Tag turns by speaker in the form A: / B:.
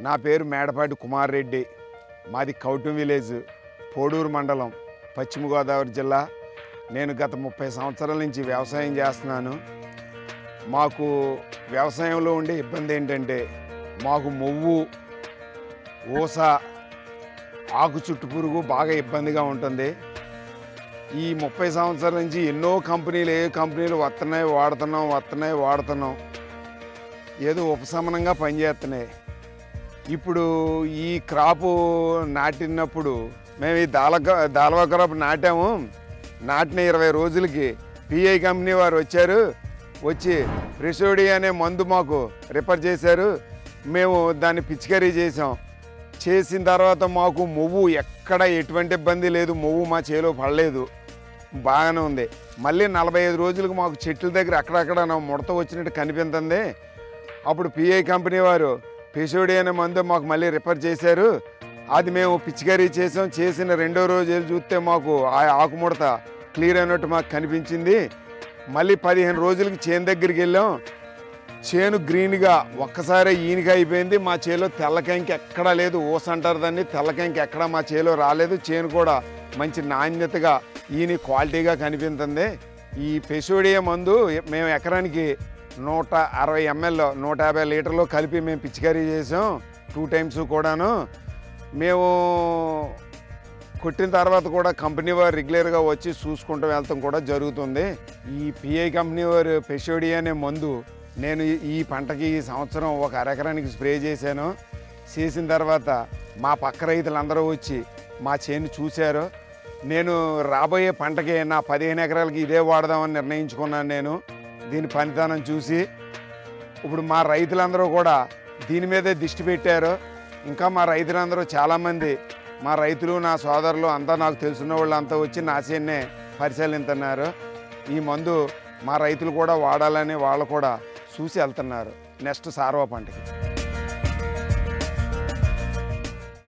A: నా పేరు మేడపాటి కుమార్ రెడ్డి. మాది కౌటం విలేజ్, పోడూరు మండలం, పశ్చిమ గోదావరి జిల్లా. నేను గత 30 సంవత్సరాల నుంచి వ్యవసాయం చేస్తున్నాను. మాకు వ్యవసాయంలో ఉండే ఇబ్బంది ఏంటంటే మాకు మొవ్వు, ఊస, ఆకు చుట్టు పురుగు బాగా ఇబ్బందిగా ఉంటుంది. ఈ 30 సంవత్సరాల నుంచి ఎన్నో కంపెనీలు వాడుతున్నాం. ఏదో ఉపశమనంగా పనిచేస్తున్నాయి. ఇప్పుడు ఈ క్రాపు నాటినప్పుడు మేము ఈ దాల్వా క్రాప్ నాటాము. నాటిన 20 రోజులకి పిఐ కంపెనీ వారు వచ్చి ప్రెసోడి అనే మందు మాకు రిఫర్ చేశారు. మేము దాన్ని పిచికారీ చేసిన తర్వాత మాకు మొవ్వు ఎక్కడ ఎటువంటి ఇబ్బంది లేదు. మొవ్వు మా చేలో పడలేదు, బాగానే ఉంది. మళ్ళీ 45 రోజులకు మాకు చెట్ల దగ్గర అక్కడక్కడ ముడత వచ్చినట్టు కనిపించింది. అప్పుడు పిఐ కంపెనీ వారు ప్రెసోడి అనే మందు మాకు మళ్ళీ రిఫర్ చేశారు. అది మేము పిచికారీ చేసిన 2వ రోజు చూస్తే మాకు ఆ ఆకుముడత క్లియర్ అయినట్టు మాకు కనిపించింది. మళ్ళీ 15 రోజులకి చేను దగ్గరికి వెళ్ళాం. చేను గ్రీన్గా ఒక్కసారి ఈనిక అయిపోయింది. మా చేలో తెల్లకంకి ఎక్కడా లేదు. ఊస అంటారు దాన్ని, తెల్లకంకి ఎక్కడా మా చేలో రాలేదు. చేను కూడా మంచి నాణ్యతగా ఈని క్వాలిటీగా కనిపించింది. ఈ ప్రెసోడియా మందు మేము ఎకరానికి 160 ml 150 లీటర్లు కలిపి మేము పిచికారీ చేసాం. 2 టైమ్స్ కూడాను. మేము కొట్టిన తర్వాత కూడా కంపెనీ వారు రెగ్యులర్గా వచ్చి చూసుకుంటూ వెళ్తాం కూడా జరుగుతుంది. ఈ పిఐ కంపెనీ వారు ప్రెసోడియా అనే మందు నేను ఈ పంటకి ఈ సంవత్సరం 1 ఎకరానికి స్ప్రే చేశాను. చేసిన తర్వాత మా పక్క రైతులందరూ వచ్చి మా చేను చూశారు. నేను రాబోయే పంటకి నా 15 ఎకరాలకి ఇదే వాడదామని నిర్ణయించుకున్నాను. నేను దీని పనితనం చూసి ఇప్పుడు మా రైతులందరూ కూడా దీని మీదే దృష్టి పెట్టారు. ఇంకా మా రైతులందరూ చాలామంది, మా రైతులు, నా సోదరులు అంతా, నాకు తెలిసిన వాళ్ళు అంతా వచ్చి నా చేన్నే పరిశీలిస్తున్నారు. ఈ మందు మా రైతులు కూడా వాడాలని వాళ్ళు కూడా చూసి వెళ్తున్నారు నెక్స్ట్ సార్వా పంటకి.